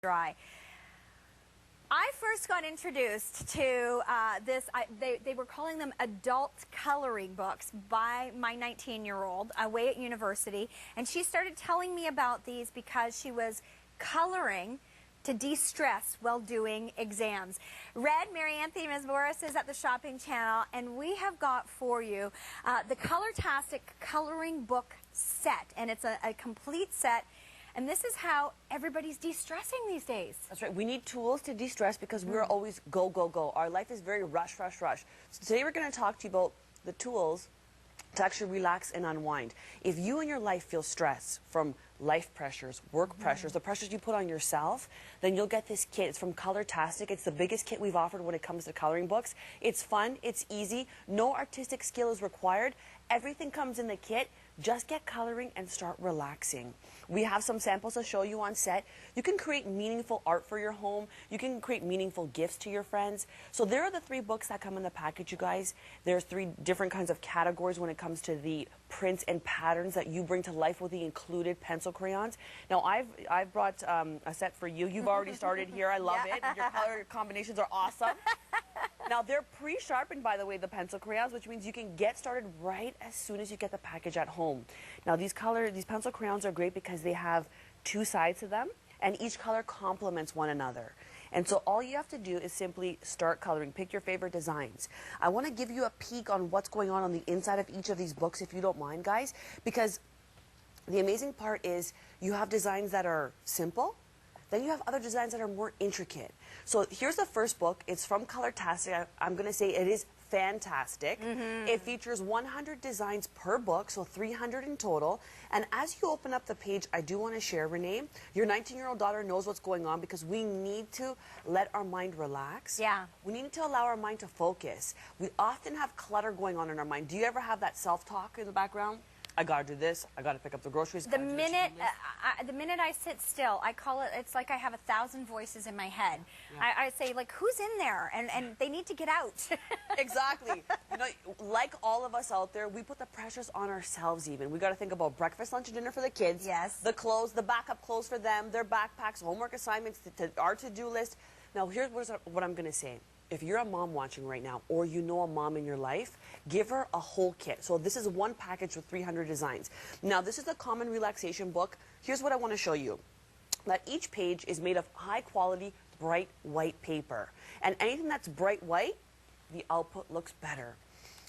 dry. I first got introduced to they were calling them adult coloring books by my 19-year-old away at university, and she started telling me about these because she was coloring to de-stress while doing exams. Red, Marianthe, Mesbouris is at the shopping channel, and we have got for you the Colortastic coloring book set, and it's a complete set. And this is how everybody's de-stressing these days. That's right. We need tools to de-stress because we're always go, go, go. Our life is very rush, rush, rush. So today we're going to talk to you about the tools to actually relax and unwind. If you in your life feel stress from life pressures, work pressures, the pressures you put on yourself, then you'll get this kit. It's from Colortastic. It's the biggest kit we've offered when it comes to coloring books. It's fun. It's easy. No artistic skill is required. Everything comes in the kit. Just get coloring and start relaxing. We have some samples to show you on set. You can create meaningful art for your home. You can create meaningful gifts to your friends. So there are the 3 books that come in the package, you guys. There's 3 different kinds of categories when it comes to the prints and patterns that you bring to life with the included pencil crayons. Now I've brought a set for you. You've already started here. I love it. Your color combinations are awesome. Now, they're pre-sharpened, by the way, the pencil crayons, which means you can get started right as soon as you get the package at home. Now, these pencil crayons are great because they have 2 sides to them, and each color complements one another. And so all you have to do is simply start coloring. Pick your favorite designs. I want to give you a peek on what's going on the inside of each of these books, if you don't mind, guys, because the amazing part is you have designs that are simple. Then you have other designs that are more intricate. So here's the first book. It's from Colortastic. I'm going to say it is fantastic. It features 100 designs per book, so 300 in total. And as you open up the page, I do want to share, Renee, your 19-year-old daughter knows what's going on because we need to let our mind relax. Yeah. We need to allow our mind to focus. We often have clutter going on in our mind. Do you ever have that self-talk in the background? I gotta do this. I gotta pick up the groceries. The minute I sit still, I call it. It's like I have 1,000 voices in my head. Yeah. I say, like, who's in there, and they need to get out. Exactly. You know, like all of us out there, we put the pressures on ourselves. Even we got to think about breakfast, lunch, and dinner for the kids. Yes. The clothes, the backup clothes for them, their backpacks, homework assignments, our to-do list. Now, here's what I'm gonna say. If you're a mom watching right now, or you know a mom in your life, give her a whole kit. So this is one package with 300 designs. Now, this is a common relaxation book. Here's what I want to show you. That each page is made of high-quality, bright white paper. And anything that's bright white, the output looks better.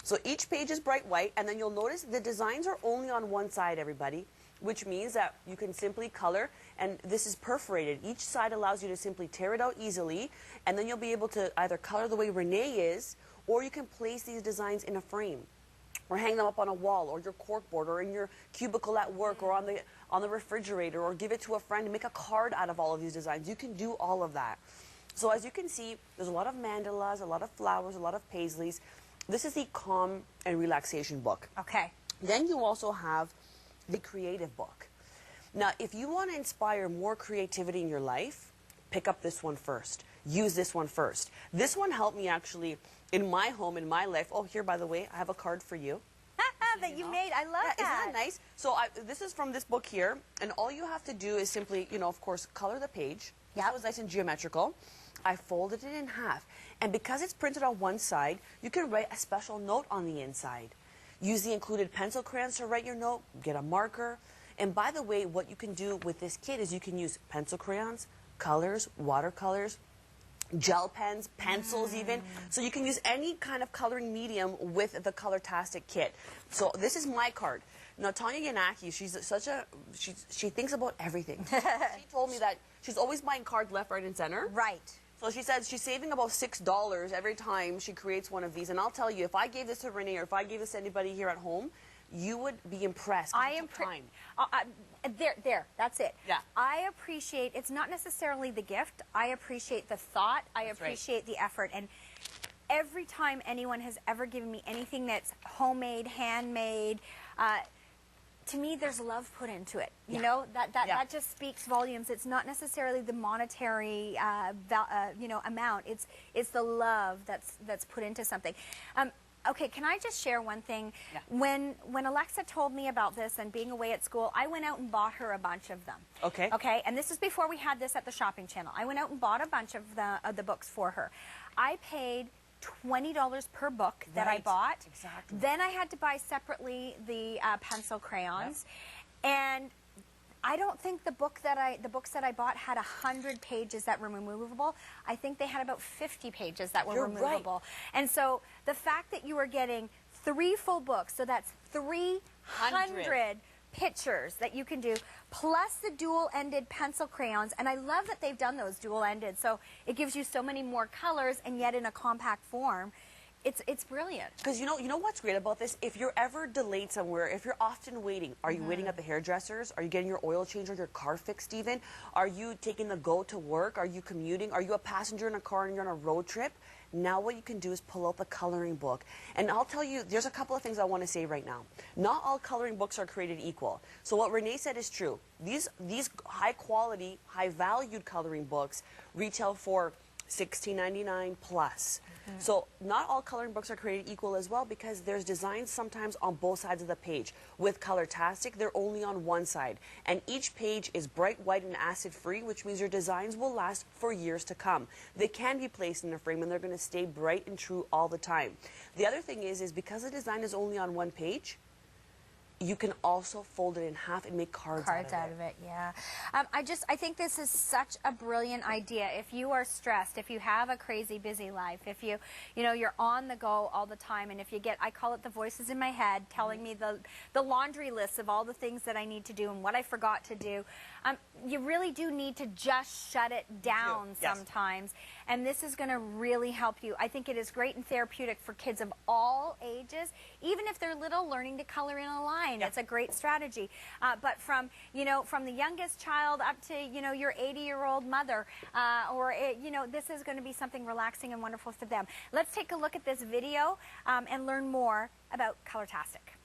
So each page is bright white, and then you'll notice the designs are only on one side, everybody, which means that you can simply color, and this is perforated. Each side allows you to simply tear it out easily, and then you'll be able to either color the way Renee is, or you can place these designs in a frame, or hang them up on a wall, or your corkboard, or in your cubicle at work, or on the refrigerator, or give it to a friend and make a card out of all of these designs. You can do all of that. So as you can see, there's a lot of mandalas, a lot of flowers, a lot of paisleys. This is the calm and relaxation book. Okay. Then you also have the creative book. Now, if you want to inspire more creativity in your life, pick up this one first. Use this one first. This one helped me actually in my home, in my life. Oh, here, by the way, I have a card for you. That you made. I love that. Isn't that nice? So this is from this book here, and all you have to do is simply, you know, of course, color the page. Yep. This was nice and geometrical. I folded it in half. And because it's printed on one side, you can write a special note on the inside. Use the included pencil crayons to write your note, get a marker. And by the way, what you can do with this kit is you can use pencil crayons, colors, watercolors, gel pens, pencils even. So you can use any kind of coloring medium with the Colortastic kit. So this is my card. Now, Tanya Yanaki, she thinks about everything. She told me that she's always buying cards left, right, and center. Right. So she said she's saving about $6 every time she creates one of these. And I'll tell you, if I gave this to Renee or if I gave this to anybody here at home, you would be impressed. I am there, that's it. Yeah. I appreciate, it's not necessarily the gift. I appreciate the thought. I appreciate the effort. And every time anyone has ever given me anything that's homemade, handmade, to me, there's love put into it. You know, that just speaks volumes. It's not necessarily the monetary, you know, amount. It's the love that's put into something. Okay, can I just share one thing? Yeah. When Alexa told me about this and being away at school, I went out and bought her a bunch of them. Okay. Okay, and this is before we had this at the shopping channel. I went out and bought a bunch of the books for her. I paid $20 per book that I bought. Exactly. Then I had to buy separately the pencil crayons, and I don't think the books that I bought had 100 pages that were removable. I think they had about 50 pages that were removable. Right. And so the fact that you were getting 3 full books, so that's 300 pictures that you can do, plus the dual-ended pencil crayons. And I love that they've done those dual-ended, so it gives you so many more colors, and yet in a compact form. It's brilliant. Because you know what's great about this? If you're ever delayed somewhere, if you're often waiting, are you waiting at the hairdressers? Are you getting your oil change or your car fixed even? Are you taking the go to work? Are you commuting? Are you a passenger in a car and you're on a road trip? Now what you can do is pull up a coloring book. And I'll tell you, there's a couple of things I want to say right now. Not all coloring books are created equal. So what Renee said is true. These high quality, high valued coloring books retail for $16.99 plus. So not all coloring books are created equal as well, because there's designs sometimes on both sides of the page. With Colortastic, they're only on one side. And each page is bright white and acid free, which means your designs will last for years to come. They can be placed in a frame and they're going to stay bright and true all the time. The other thing is because the design is only on one page, you can also fold it in half and make cards out of it. Yeah. I think this is such a brilliant idea. If you are stressed, if you have a crazy busy life, if you're on the go all the time, and if you get, I call it the voices in my head telling me the laundry list of all the things that I need to do and what I forgot to do, you really do need to just shut it down sometimes. And this is going to really help you. I think it is great and therapeutic for kids of all ages, even if they're little, learning to color in a line. It's a great strategy. But from the youngest child up to, your 80-year-old mother, this is going to be something relaxing and wonderful for them. Let's take a look at this video and learn more about Colortastic.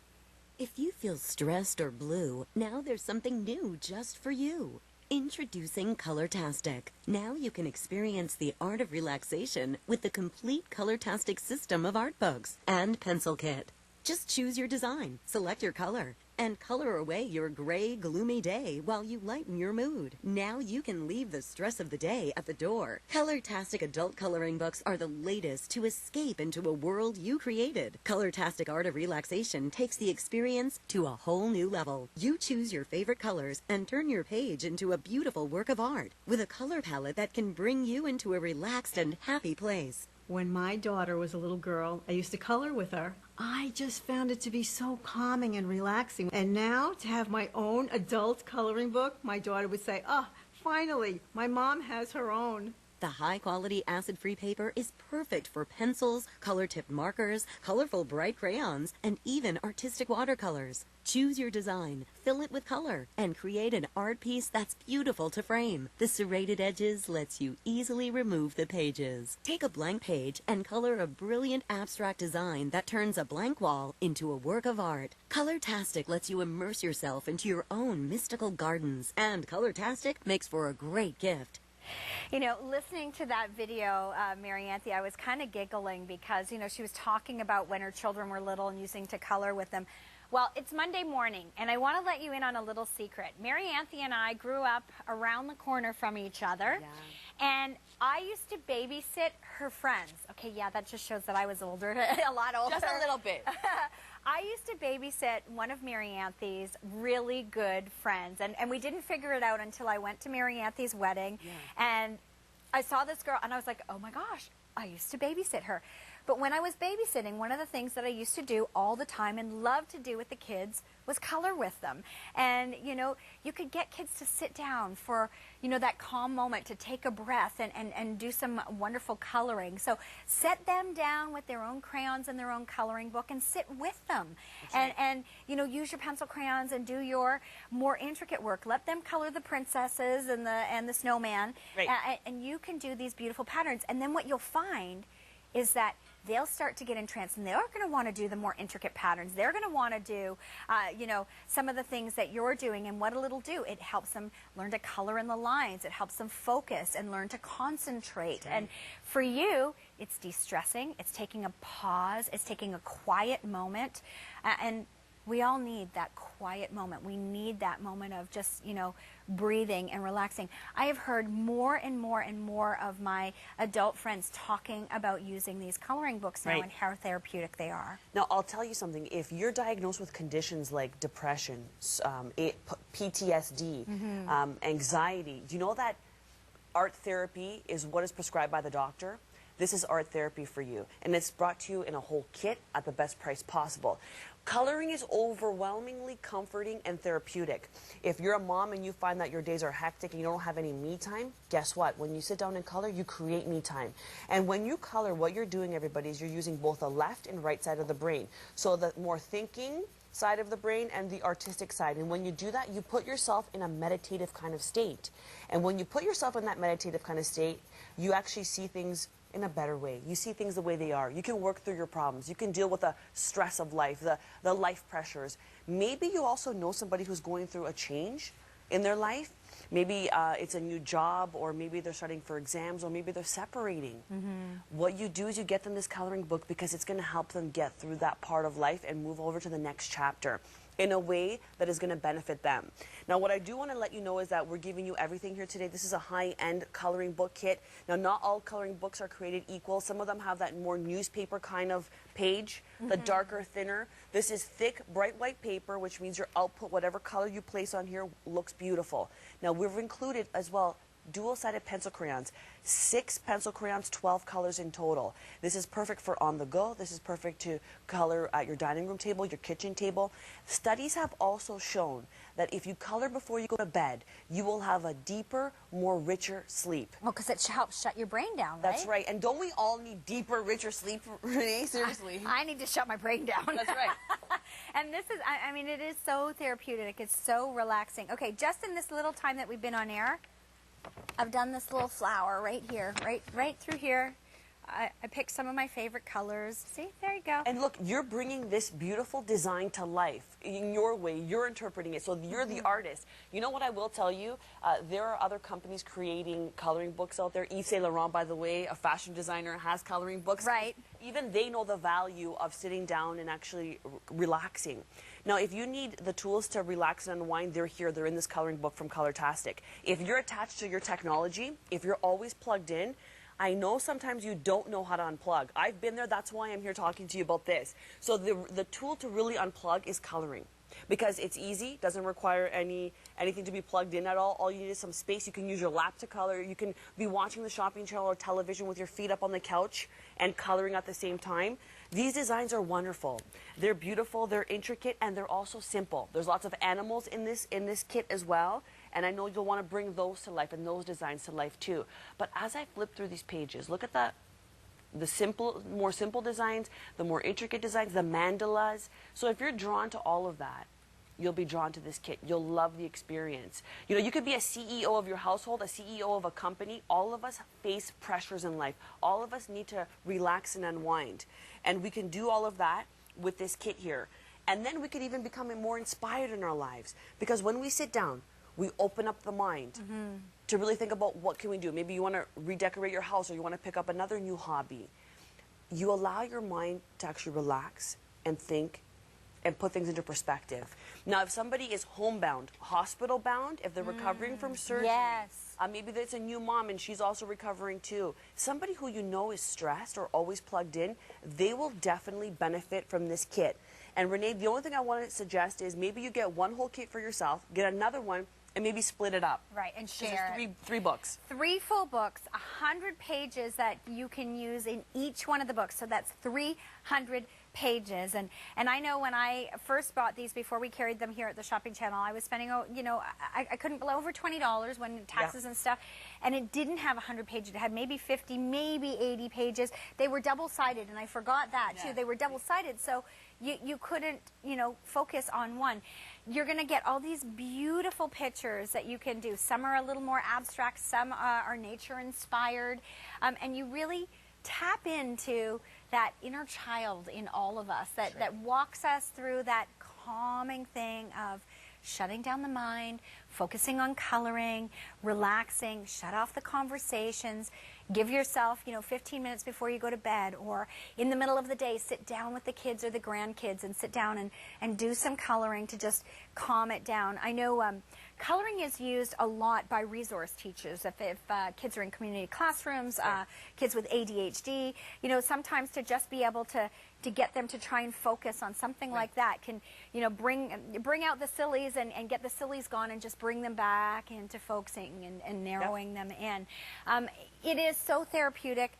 If you feel stressed or blue, now there's something new just for you. Introducing Colortastic. Now you can experience the art of relaxation with the complete Colortastic system of art books and pencil kit. Just choose your design, select your color, and color away your gray, gloomy day while you lighten your mood. Now you can leave the stress of the day at the door. Colortastic adult coloring books are the latest to escape into a world you created. Colortastic Art of Relaxation takes the experience to a whole new level. You choose your favorite colors and turn your page into a beautiful work of art with a color palette that can bring you into a relaxed and happy place. When my daughter was a little girl, I used to color with her. I just found it to be so calming and relaxing. And now to have my own adult coloring book, my daughter would say, "Oh, finally, my mom has her own." The high-quality acid-free paper is perfect for pencils, color-tipped markers, colorful bright crayons, and even artistic watercolors. Choose your design, fill it with color, and create an art piece that's beautiful to frame. The serrated edges lets you easily remove the pages. Take a blank page and color a brilliant abstract design that turns a blank wall into a work of art. Colortastic lets you immerse yourself into your own mystical gardens, and Colortastic makes for a great gift. Listening to that video, Marianthe, I was kind of giggling because, she was talking about when her children were little and using to color with them. Well, it's Monday morning, and I want to let you in on a little secret. Marianthe and I grew up around the corner from each other, and I used to babysit her friends. Okay, yeah, that just shows that I was older, a lot older. Just a little bit. I used to babysit one of Marianthe's really good friends, and we didn't figure it out until I went to Marianthe's wedding, and I saw this girl, and I was like, oh my gosh, I used to babysit her. But when I was babysitting, one of the things that I used to do all the time and loved to do with the kids was color with them. And, you could get kids to sit down for, that calm moment to take a breath and do some wonderful coloring. So set them down with their own crayons and their own coloring book and sit with them. And use your pencil crayons and do your more intricate work. Let them color the princesses and the snowman. Right. And you can do these beautiful patterns. And then what you'll find is that they'll start to get entranced, and they're going to want to do the more intricate patterns. They're going to want to do, you know, some of the things that you're doing. And what it'll do, it helps them learn to color in the lines. It helps them focus and learn to concentrate. Right. And for you, it's de-stressing. It's taking a pause. It's taking a quiet moment. And we all need that quiet moment. We need that moment of just, you know, breathing and relaxing. I have heard more and more and more of my adult friends talking about using these coloring books now, Right. and how therapeutic they are. Now, I'll tell you something. If you're diagnosed with conditions like depression, PTSD, anxiety, do you know that art therapy is what is prescribed by the doctor? This is art therapy for you, and it's brought to you in a whole kit at the best price possible. Coloring is overwhelmingly comforting and therapeutic. If you're a mom and you find that your days are hectic and you don't have any me time, guess what? When you sit down and color, you create me time. And when you color, what you're doing, everybody, is you're using both the left and right side of the brain. So the more thinking side of the brain and the artistic side. And when you do that, you put yourself in a meditative kind of state. And when you put yourself in that meditative kind of state, you actually see things in a better way. You see things the way they are. You can work through your problems. You can deal with the stress of life, the life pressures. Maybe you also know somebody who's going through a change in their life. Maybe it's a new job, or maybe they're studying for exams, or maybe they're separating. What you do is you get them this coloring book because it's going to help them get through that part of life and move over to the next chapter in a way that is going to benefit them. Now, what I do want to let you know is that we're giving you everything here today. This is a high-end coloring book kit. Now, not all coloring books are created equal. Some of them have that more newspaper kind of page, the darker, thinner. This is thick, bright white paper, which means your output, whatever color you place on here, looks beautiful. Now, we've included as well dual-sided pencil crayons, 6 pencil crayons, 12 colors in total. This is perfect for on the go. This is perfect to color at your dining room table, your kitchen table. Studies have also shown that if you color before you go to bed, you will have a deeper, more richer sleep. Well, because it helps shut your brain down, right? That's right. And don't we all need deeper, richer sleep, Renee? Seriously. I need to shut my brain down. That's right. And this is, I mean, it is so therapeutic. It's so relaxing. Okay, just in this little time that we've been on air, I've done this little flower right here, right through here. I picked some of my favorite colors. See, there you go. And look, you're bringing this beautiful design to life in your way. You're interpreting it, so you're the artist. You know what I will tell you? There are other companies creating coloring books out there. Yves Saint Laurent, by the way, a fashion designer, has coloring books. Right. Even they know the value of sitting down and actually relaxing. Now, if you need the tools to relax and unwind, they're here. They're in this coloring book from Colortastic. If you're attached to your technology, if you're always plugged in, I know sometimes you don't know how to unplug. I've been there. That's why I'm here talking to you about this. So the tool to really unplug is coloring, because it's easy, doesn't require anything to be plugged in at all. All you need is some space. You can use your lap to color. You can be watching the shopping channel or television with your feet up on the couch and coloring at the same time. These designs are wonderful. They're beautiful, they're intricate, and they're also simple. There's lots of animals in this kit as well, and I know you'll want to bring those to life and those designs to life too. But as I flip through these pages, look at the simple, more simple designs, the more intricate designs, the mandalas. So if you're drawn to all of that, you'll be drawn to this kit. You'll love the experience. You know, you could be a CEO of your household, a CEO of a company. All of us face pressures in life. All of us need to relax and unwind. And we can do all of that with this kit here. And then we could even become more inspired in our lives. Because when we sit down, we open up the mind to really think about what can we do. Maybe you want to redecorate your house, or you want to pick up another new hobby. You allow your mind to actually relax and think and put things into perspective. Now, if somebody is homebound, hospital-bound, if they're recovering from surgery, yes. Maybe there's a new mom and she's also recovering too. Somebody who you know is stressed or always plugged in, they will definitely benefit from this kit. And Renee, the only thing I want to suggest is maybe you get one whole kit for yourself, get another one, and maybe split it up. Right, and share there's three books. 3 full books, 100 pages that you can use in each one of the books. So that's 300 pages. And I know when I first bought these, before we carried them here at the shopping channel, I was spending, you know, I couldn't blow over $20 when taxes and stuff. And it didn't have 100 pages. It had maybe 50, maybe 80 pages. They were double-sided, and I forgot that too. They were double-sided, so you couldn't, you know, focus on one. You're going to get all these beautiful pictures that you can do. Some are a little more abstract, some are nature-inspired, and you really tap into that inner child in all of us that walks us through that calming thing of shutting down the mind, focusing on coloring, relaxing, shut off the conversations, give yourself, 15 minutes before you go to bed or in the middle of the day, sit down with the kids or the grandkids and sit down and do some coloring to just calm it down. I know coloring is used a lot by resource teachers. If kids are in community classrooms, kids with ADHD, sometimes to just be able to get them to try and focus on something like that can, bring out the sillies and get the sillies gone and just bring them back into focusing and narrowing them in. It is so therapeutic,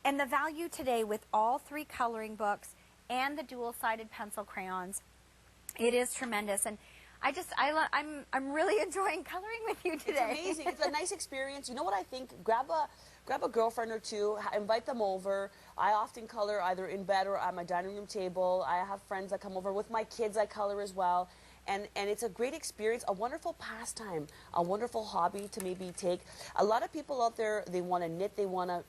and the value today with all 3 coloring books and the dual-sided pencil crayons, it is tremendous. And I'm really enjoying coloring with you today. It's amazing. It's a nice experience. You know what I think? Grab a girlfriend or two, invite them over. I often color either in bed or at my dining room table. I have friends that come over. With my kids, I color as well. And it's a great experience, a wonderful pastime, a wonderful hobby to maybe take. A lot of people out there, they want to knit, they want to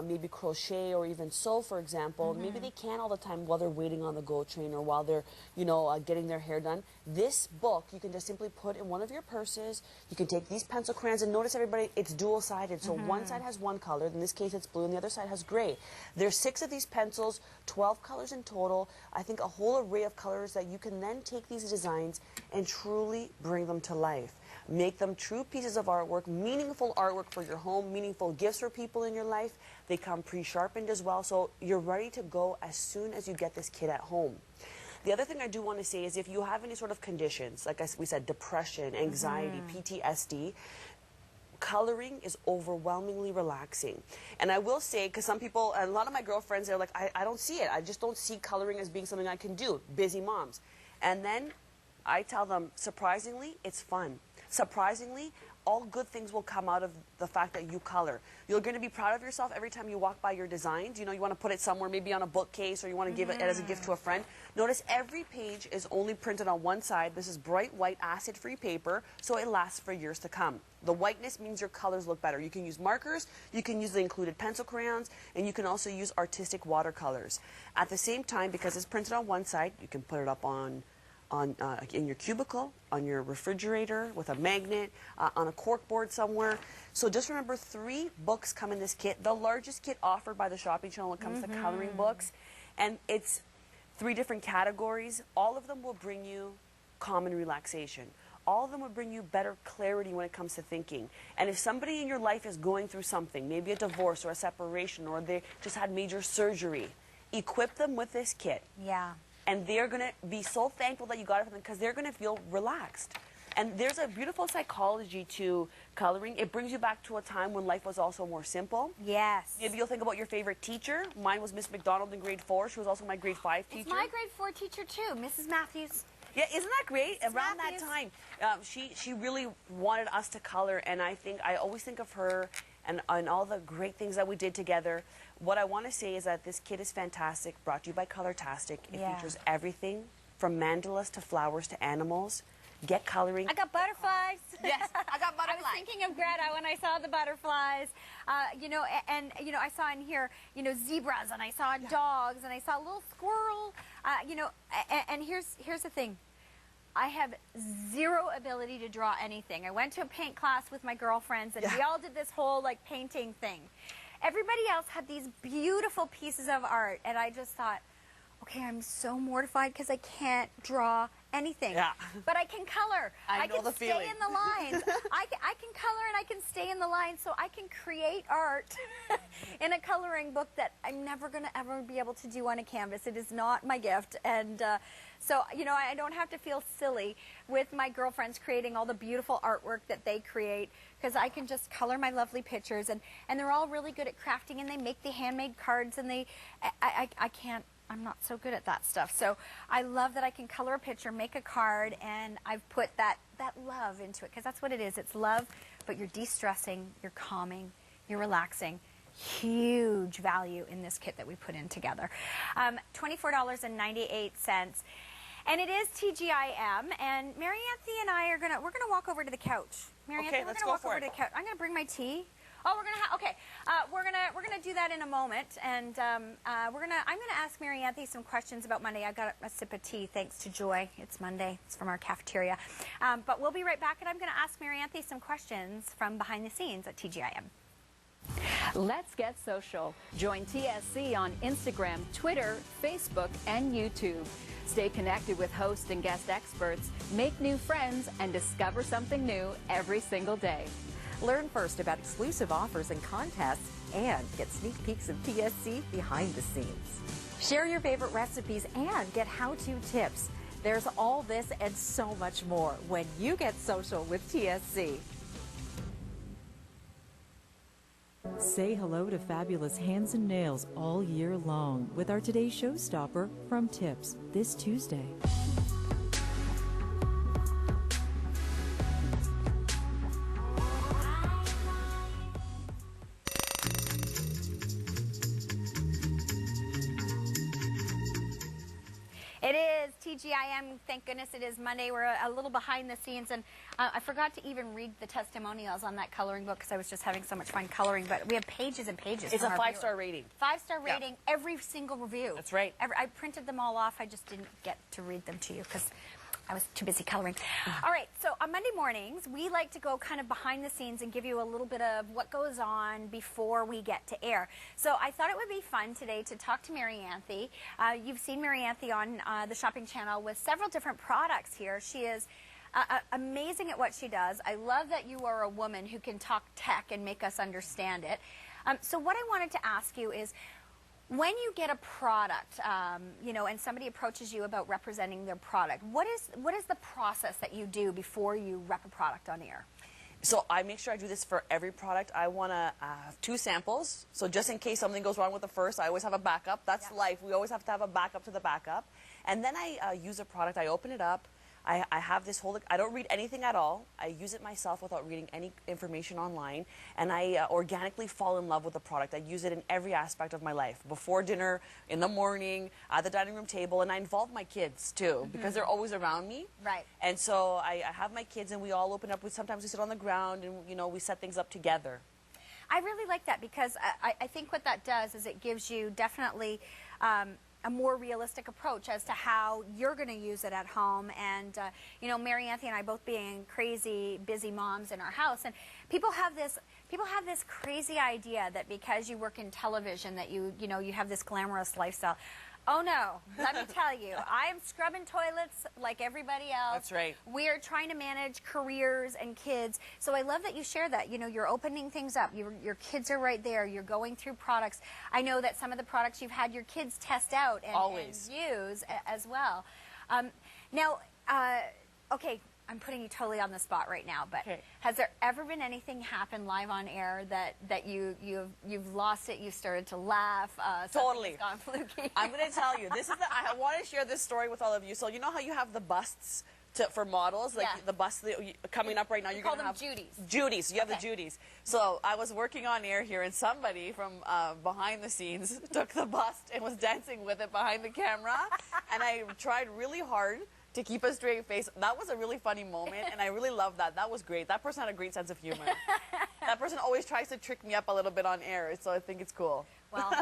maybe crochet or even sew, for example. Maybe they can't all the time while they're waiting on the GO train or while they're, getting their hair done. This book, you can just simply put in one of your purses. You can take these pencil crayons, and notice, everybody, it's dual-sided. So one side has one color, in this case it's blue, and the other side has gray. There's 6 of these pencils, 12 colors in total. I think a whole array of colors that you can then take these designs and truly bring them to life. Make them true pieces of artwork, meaningful artwork for your home, meaningful gifts for people in your life. They come pre-sharpened as well, so you're ready to go as soon as you get this kit at home. The other thing I do want to say is if you have any sort of conditions, like we said, depression, anxiety, PTSD, coloring is overwhelmingly relaxing. And I will say, because some people, and a lot of my girlfriends, they're like, I don't see it. I just don't see coloring as being something I can do. Busy moms. And then I tell them, surprisingly, it's fun. Surprisingly, all good things will come out of the fact that you color. You're going to be proud of yourself every time you walk by your designs. You want to put it somewhere, maybe on a bookcase, or you want to give it as a gift to a friend. Notice every page is only printed on one side. This is bright white acid-free paper, so it lasts for years to come. The whiteness means your colors look better. You can use markers, you can use the included pencil crayons, and you can also use artistic watercolors. At the same time, because it's printed on one side, you can put it up in your cubicle, on your refrigerator, with a magnet, on a cork board somewhere. So just remember, 3 books come in this kit. The largest kit offered by the Shopping Channel when it comes to coloring books. And it's 3 different categories. All of them will bring you calm and relaxation. All of them will bring you better clarity when it comes to thinking. And if somebody in your life is going through something, maybe a divorce or a separation, or they just had major surgery, equip them with this kit. Yeah. And they're going to be so thankful that you got it for them because they're going to feel relaxed. And there's a beautiful psychology to coloring. It brings you back to a time when life was also more simple. Yes. Maybe you'll think about your favorite teacher. Mine was Miss McDonald in grade 4. She was also my grade 5 teacher. It's my grade 4 teacher too, Mrs. Matthews. Yeah, isn't that great? Mrs. Around Matthews. that time, she really wanted us to color, and I always think of her and all the great things that we did together. What I want to say is that this kit is fantastic, brought to you by Colortastic. It features everything from mandalas to flowers to animals. Get coloring. I got butterflies. Yes, I got butterflies. I was thinking of Greta when I saw the butterflies. I saw in here, zebras, and I saw dogs, and I saw a little squirrel. And here's the thing. I have zero ability to draw anything. I went to a paint class with my girlfriends, and we all did this whole painting thing. Everybody else had these beautiful pieces of art, and I just thought, okay, I'm so mortified because I can't draw anything. Yeah. But I can color. I know can the stay feeling. in the lines. I can color and I can stay in the lines, so I can create art in a coloring book that I'm never going to ever be able to do on a canvas. It is not my gift. And so, I don't have to feel silly with my girlfriends creating all the beautiful artwork that they create, because I can just color my lovely pictures, and they're all really good at crafting, and they make the handmade cards, and I'm not so good at that stuff. So I love that I can color a picture, make a card, and I've put that love into it, because that's what it is. It's love, but you're de-stressing, you're calming, you're relaxing. Huge value in this kit that we put in together. $24.98. And it is TGIM, and Marianthe and I we're gonna walk over to the couch. Marianthe, Okay, we're let's gonna go walk for over it. to the couch. I'm gonna bring my tea. Oh, we're gonna have, okay. We're gonna do that in a moment, and I'm gonna ask Marianthe some questions about Monday. I got a sip of tea thanks to Joy. It's Monday. It's from our cafeteria. But we'll be right back, and I'm gonna ask Marianthe some questions from behind the scenes at TGIM. Let's get social. Join TSC on Instagram, Twitter, Facebook, and YouTube. Stay connected with host and guest experts, make new friends, and discover something new every single day. Learn first about exclusive offers and contests and get sneak peeks of TSC behind the scenes. Share your favorite recipes and get how-to tips. There's all this and so much more when you get social with TSC. Say hello to fabulous hands and nails all year long with our Today's Showstopper from Tips this Tuesday. It is TGIM. Thank goodness it is Monday. We're a little behind the scenes, and I forgot to even read the testimonials on that coloring book because I was just having so much fun coloring. But we have pages and pages. It's a from our 5-star rating. 5-star rating. Every single review. That's right. I printed them all off. I just didn't get to read them to you because I was too busy coloring. All right, so on Monday mornings, we like to go kind of behind the scenes and give you a little bit of what goes on before we get to air. So I thought it would be fun today to talk to Marianthe. You've seen Marianthe on the shopping channel with several different products here. She is amazing at what she does. I love that you are a woman who can talk tech and make us understand it. So what I wanted to ask you is, when you get a product, you know, and somebody approaches you about representing their product, what is the process that you do before you rep a product on air? So I make sure I do this for every product. I want to have 2 samples. So just in case something goes wrong with the first, I always have a backup. That's life. We always have to have a backup to the backup. And then I use a product. I open it up. I have this whole, I don't read anything at all. I use it myself without reading any information online. And I organically fall in love with the product. I use it in every aspect of my life. Before dinner, in the morning, at the dining room table. And I involve my kids too, because they're always around me. Right. And so I have my kids and we all open up. Sometimes we sit on the ground and, you know, we set things up together. I really like that because I think what that does is it gives you definitely a more realistic approach as to how you're going to use it at home. And you know, Marianthe and I both being crazy busy moms in our house, and people have this crazy idea that because you work in television that you know you have this glamorous lifestyle. Oh no, let me tell you, I am scrubbing toilets like everybody else. That's right. We are trying to manage careers and kids. So I love that you share that. You know, you're opening things up. Your kids are right there. You're going through products. I know that some of the products you've had your kids test out and use as well. Now, okay, I'm putting you totally on the spot right now, but has there ever been anything happen live on air that you've lost it, you started to laugh, Totally. gone fluky? I'm going to tell you, I want to share this story with all of you. So you know how you have the busts for models, like the bust coming up right now. You're call going to have them Judies. Judies. You have the Judies. So I was working on air here, and somebody from behind the scenes took the bust and was dancing with it behind the camera, and I tried really hard to keep a straight face. That was a really funny moment, and I really loved that. That was great. That person had a great sense of humor. That person always tries to trick me up a little bit on air, so I think it's cool. Well,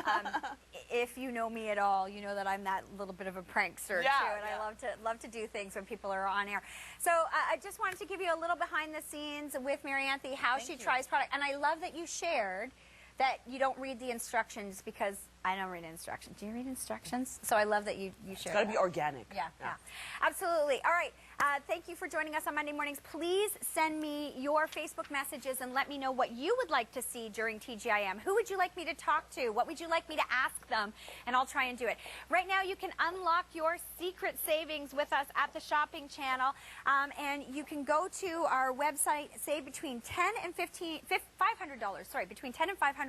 if you know me at all, you know that I'm that little bit of a prankster too, and I love to do things when people are on air. So I just wanted to give you a little behind the scenes with Marianthe, how she tries product, and I love that you shared that you don't read the instructions because I don't read instructions. Do you read instructions? So I love that you share. It's got to be organic. Yeah, absolutely. All right. Thank you for joining us on Monday mornings. Please send me your Facebook messages and let me know what you would like to see during TGIM. Who would you like me to talk to? What would you like me to ask them? And I'll try and do it. Right now, you can unlock your secret savings with us at the shopping channel. And you can go to our website, save between $10 and $500. Sorry, between $10 and $500.